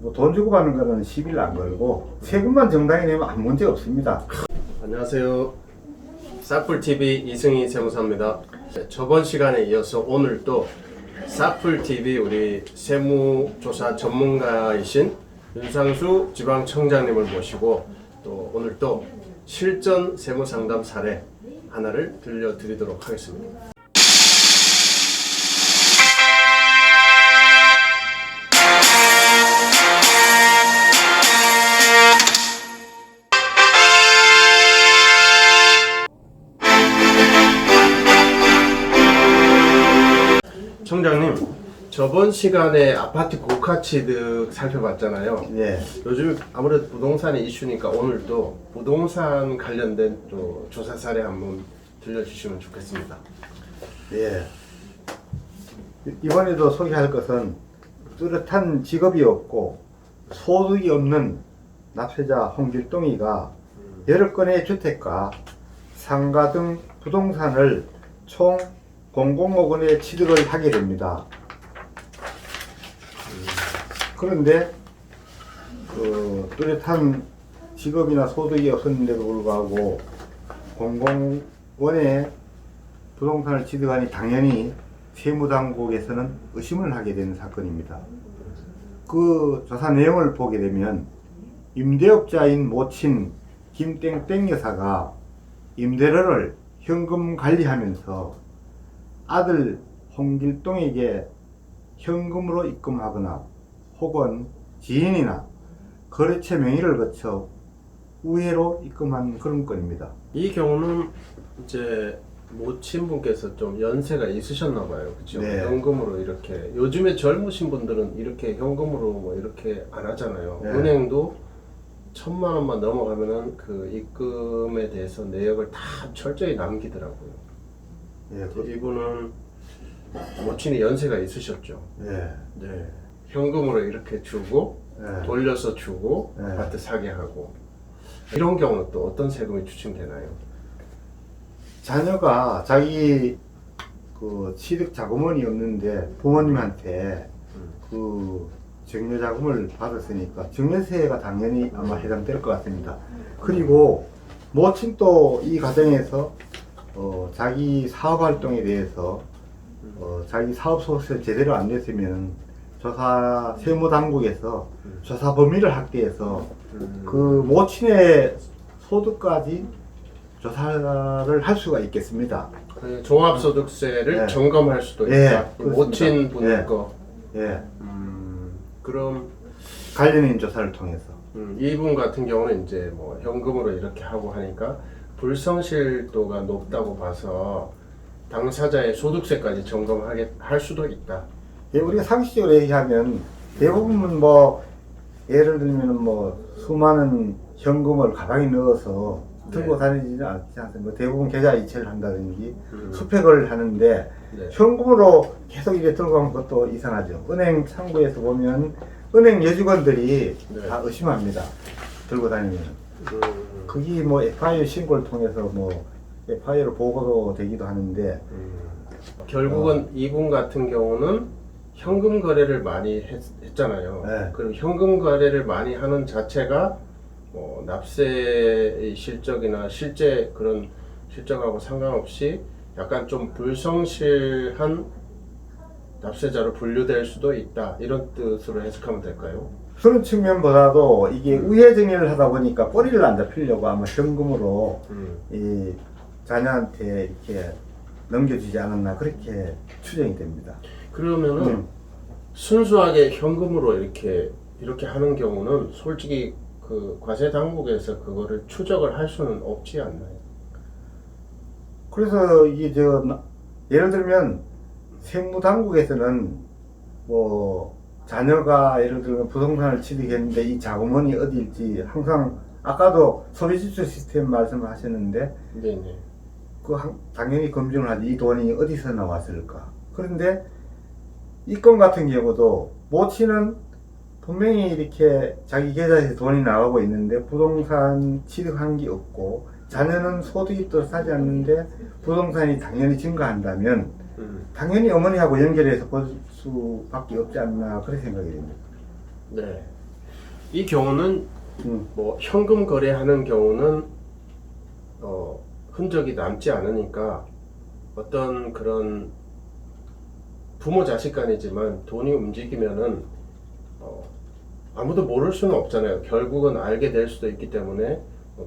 뭐 돈 주고 받는 거는 시비를 안 걸고 세금만 정당히 내면 아무 문제 없습니다. 안녕하세요. 사풀TV 이승희 세무사입니다. 저번 시간에 이어서 오늘 또 사풀TV 우리 세무조사 전문가이신 윤상수 지방청장님을 모시고 또 오늘 또 실전 세무상담 사례 하나를 들려드리도록 하겠습니다. 청장님, 저번 시간에 아파트 고가 취득 살펴봤잖아요. 네. 요즘 아무래도 부동산이 이슈니까 오늘 또 부동산 관련된 또 조사 사례 한번 들려주시면 좋겠습니다. 예. 이번에도 소개할 것은 뚜렷한 직업이 없고 소득이 없는 납세자 홍길동이가 여러 건의 주택과 상가 등 부동산을 총 공공억 원의 취득을 하게 됩니다. 그런데 뚜렷한 직업이나 소득이 없었는데도 불구하고 공공원의 부동산을 취득하니 당연히 세무당국에서는 의심을 하게 되는 사건입니다. 그 조사 내용을 보게 되면 임대업자인 모친 김땡땡 여사가 임대료를 현금 관리하면서 아들 홍길동에게 현금으로 입금하거나 혹은 지인이나 거래처 명의를 거쳐 우회로 입금한 그런 건입니다. 이 경우는 이제 모친 분께서 좀 연세가 있으셨나 봐요. 그렇죠? 네. 현금으로 이렇게 요즘에 젊으신 분들은 이렇게 현금으로 뭐 이렇게 안 하잖아요. 네. 은행도 1,000만 원만 넘어가면은 그 입금에 대해서 내역을 다 철저히 남기더라고요. 예, 이분은 모친이 연세가 있으셨죠. 예, 네. 현금으로 이렇게 주고 예. 돌려서 주고 네. 아파트 사게 하고 이런 경우는 또 어떤 세금이 추징되나요? 자녀가 자기 그 취득 자금원이 없는데 부모님한테 그 증여 자금을 받았으니까 증여세가 당연히 아마 해당될 것 같습니다. 그리고 모친도 이 과정에서 자기 사업 활동에 대해서 자기 사업 소득세 제대로 안 냈으면 조사 세무당국에서 조사 범위를 확대해서 그 모친의 소득까지 조사를 할 수가 있겠습니다. 그 종합소득세를 네. 점검할 수도 예, 있다. 그 그렇습니다. 모친 분 예. 거. 예, 그럼 관련인 조사를 통해서. 이분 같은 경우는 이제 뭐 현금으로 이렇게 하고 하니까 불성실도가 높다고 봐서 당사자의 소득세까지 점검하게 할 수도 있다. 예, 우리가 상식적으로 얘기하면 대부분 뭐 예를 들면 뭐 수많은 현금을 가방에 넣어서 들고 네. 다니지는 않지 않습니까? 대부분 계좌 이체를 한다든지 수팩을 하는데 네. 현금으로 계속 이제 들고 가면 그것도 이상하죠. 은행 창구에서 보면 은행 여직원들이 네. 다 의심합니다. 들고 다니면. 그게 뭐 FIU 신고를 통해서 뭐 FIU로 보고도 되기도 하는데 결국은 이분 같은 경우는 현금 거래를 많이 했잖아요. 네. 그럼 현금 거래를 많이 하는 자체가 뭐 납세의 실적이나 실제 그런 실적하고 상관없이 약간 좀 불성실한 납세자로 분류될 수도 있다. 이런 뜻으로 해석하면 될까요? 그런 측면보다도 이게 우회 증여를 하다 보니까 꼬리를 안 잡히려고 아마 현금으로 이 자녀한테 이렇게 넘겨주지 않았나 그렇게 추정이 됩니다. 그러면은 순수하게 현금으로 이렇게 하는 경우는 솔직히 그 과세 당국에서 그거를 추적을 할 수는 없지 않나요? 그래서 이게 예를 들면 세무당국에서는 뭐 자녀가 예를 들면 부동산을 취득했는데 이 자금원이 어디일지 항상 아까도 소비지출 시스템 말씀하셨는데 네네. 당연히 검증을 하지 이 돈이 어디서 나왔을까. 그런데 이 건 같은 경우도 모친은 분명히 이렇게 자기 계좌에서 돈이 나가고 있는데 부동산 취득한 게 없고 자녀는 소득이 또 사지 않는데 부동산이 당연히 증가한다면 당연히 어머니하고 연결해서 볼 수밖에 없지 않나 그런 생각이 듭니다. 네. 이 경우는 음. 뭐 현금 거래하는 경우는 흔적이 남지 않으니까 어떤 그런 부모 자식 간이지만 돈이 움직이면은 아무도 모를 수는 없잖아요. 결국은 알게 될 수도 있기 때문에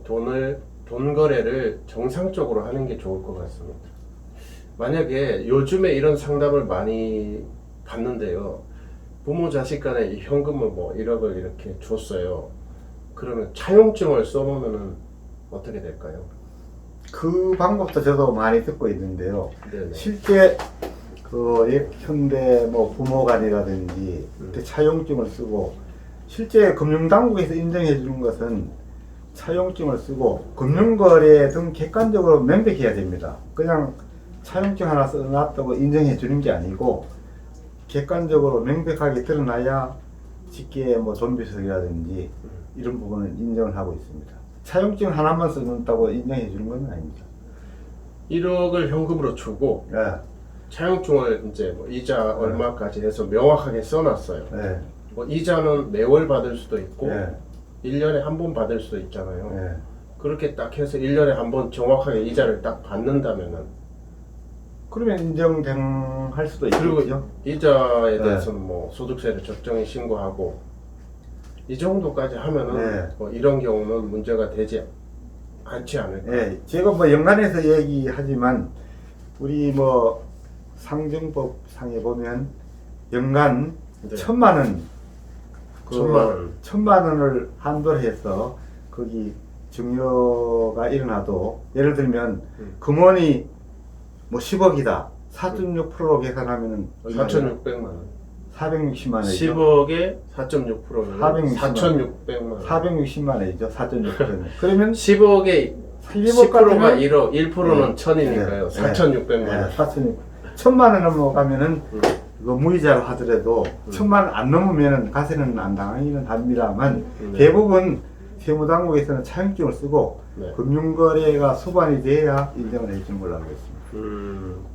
돈 거래를 정상적으로 하는 게 좋을 것 같습니다. 만약에 요즘에 이런 상담을 많이 받는데요. 부모 자식 간에 이 현금을 뭐 1억을 이렇게 줬어요. 그러면 차용증을 써놓으면은 어떻게 될까요? 그 방법도 저도 많이 듣고 있는데요. 네네. 실제 그 현대 뭐 부모간이라든지 그때 차용증을 쓰고 실제 금융당국에서 인정해 주는 것은 차용증을 쓰고 금융거래 등 객관적으로 명백해야 됩니다. 그냥 차용증 하나 써놨다고 인정해 주는 게 아니고 객관적으로 명백하게 드러나야 직계 뭐 좀비석이라든지 이런 부분은 인정을 하고 있습니다. 차용증 하나만 써놓았다고 인정해 주는 건 아닙니다. 1억을 현금으로 주고 예, 차용증을 이제 뭐 이자 얼마까지 해서 명확하게 써놨어요. 예, 뭐 이자는 매월 받을 수도 있고 예, 1년에 한 번 받을 수도 있잖아요. 예. 그렇게 딱 해서 1년에 한 번 정확하게 이자를 딱 받는다면은 그러면 인정할 수도 그리고 있겠죠. 이자에 대해서는 뭐 소득세를 적정히 신고하고 이 정도까지 하면은 네. 뭐 이런 경우는 문제가 되지 않지 않을까. 예, 제가 뭐 연관해서 얘기하지만 우리 뭐 상정법 상에 보면 연간 네. 1,000만 원, 1,000만 원. 을 한도로 해서 거기 증여가 일어나도 예를 들면 금원이 뭐 10억이다. 4.6%로 계산하면은 4,600만 원. 460만 원이죠. 10억에 4.6%면 460만 원. 4,600만 원. 460만 원이죠. 4.6%는. 그러면 10억에 10억 10%가 같으면 1억, 1%는 네. 1,000이니까요. 네. 4,600만 원. 1,000만 원 넘어가면은 이거 무이자로 하더라도 1,000만 원 안 넘으면은 가세는 안 당하기는 합니다만 네. 대부분 세무당국에서는 차용증을 쓰고 네. 금융거래가 수반이 돼야 인정을 해주는 걸로 알고 있습니다.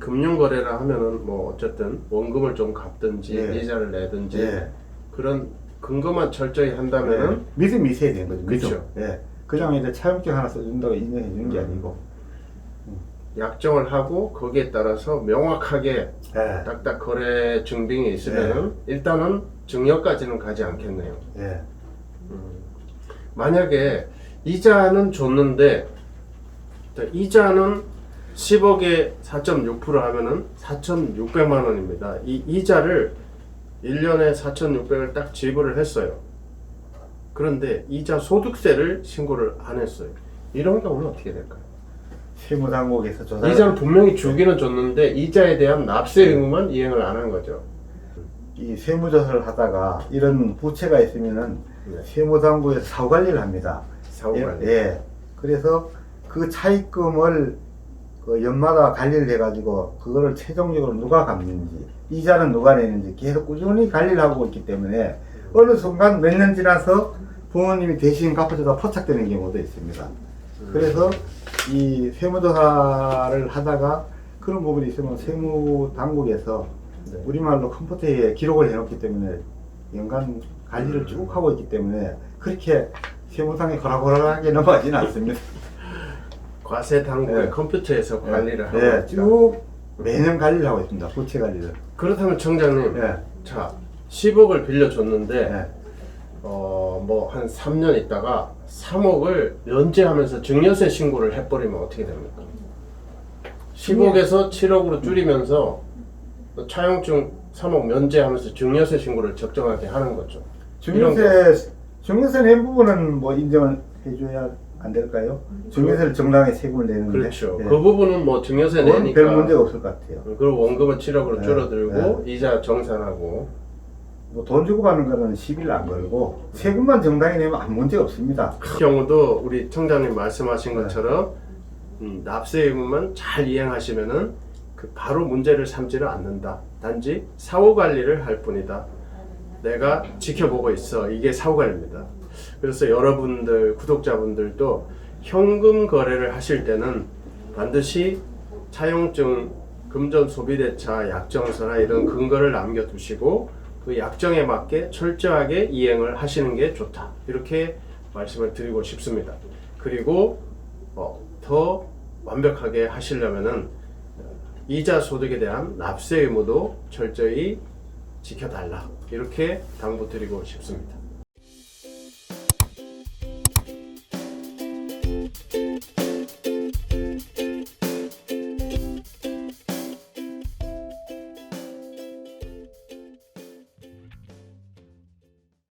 금융거래라 하면은 뭐 어쨌든 원금을 좀 갚든지 네. 이자를 내든지 예. 그런 근거만 철저히 한다면은 믿음이 있어야 되는 거죠. 믿음. 그렇죠. 예. 그냥 이제 차용증 하나 써준다고 인정해 주는 게 아니고. 약정을 하고 거기에 따라서 명확하게 예. 딱딱 거래 증빙이 있으면은 일단은 증여까지는 가지 않겠네요. 예. 만약에 이자는 줬는데 이자는 10억에 4.6% 하면은 4,600만 원입니다. 이 이자를 1년에 4,600을 딱 지불을 했어요. 그런데 이자 소득세를 신고를 안 했어요. 이런 경우는 어떻게 될까요? 세무당국에서 조사. 이자는 분명히 주기는 줬는데 이자에 대한 납세 의무만 이행을 안 한 거죠. 이 세무조사를 하다가 이런 부채가 있으면은 네. 세무당국에서 사후 관리를 합니다. 사후관리. 예. 그래서 그 차입금을 그 연마다 관리를 해가지고 그거를 최종적으로 누가 갚는지 이자는 누가 내는지 계속 꾸준히 관리를 하고 있기 때문에 어느 순간 몇 년 지나서 부모님이 대신 갚아주다 포착되는 경우도 있습니다. 그래서 이 세무조사를 하다가 그런 부분이 있으면 세무당국에서 네. 우리말로 컴퓨터에 기록을 해놓기 때문에 연간 관리를 쭉 하고 있기 때문에 그렇게 세무상에 고라고라하게 넘어가지는 않습니다. 과세 당국의 네. 컴퓨터에서 관리를 하고 네, 있다. 쭉 매년 관리를 하고 있습니다. 부채 관리를. 그렇다면 청장님, 네. 자 10억을 빌려줬는데 네. 뭐 한 3년 있다가 3억을 면제하면서 증여세 신고를 해버리면 어떻게 됩니까? 10억에서 7억으로 줄이면서 차용증 3억 면제하면서 증여세 신고를 적정하게 하는 거죠. 증여세 낸 부분은 뭐 인정을 해줘야 안 될까요? 증여세를 정당하게 세금을 내는데. 그렇죠. 네. 그 부분은 뭐 증여세 그건 내니까 별 문제가 없을 것 같아요. 그리고 원금은 7억으로 네. 줄어들고 이자 정산하고 뭐 돈 주고 받는 거는 시비를 안 걸고 세금만 정당히 내면 아무 문제 없습니다. 그 경우도 우리 청장님 말씀하신 네. 것처럼 납세 의무만 잘 이행하시면은 그 바로 문제를 삼지를 않는다. 단지 사후 관리를 할 뿐이다. 내가 지켜보고 있어. 이게 사후 관리입니다. 그래서 여러분들 구독자분들도 현금 거래를 하실 때는 반드시 차용증, 금전 소비대차, 약정서나 이런 근거를 남겨두시고 그 약정에 맞게 철저하게 이행을 하시는 게 좋다. 이렇게 말씀을 드리고 싶습니다. 그리고 더 완벽하게 하시려면은 이자 소득에 대한 납세 의무도 철저히 지켜달라. 이렇게 당부드리고 싶습니다.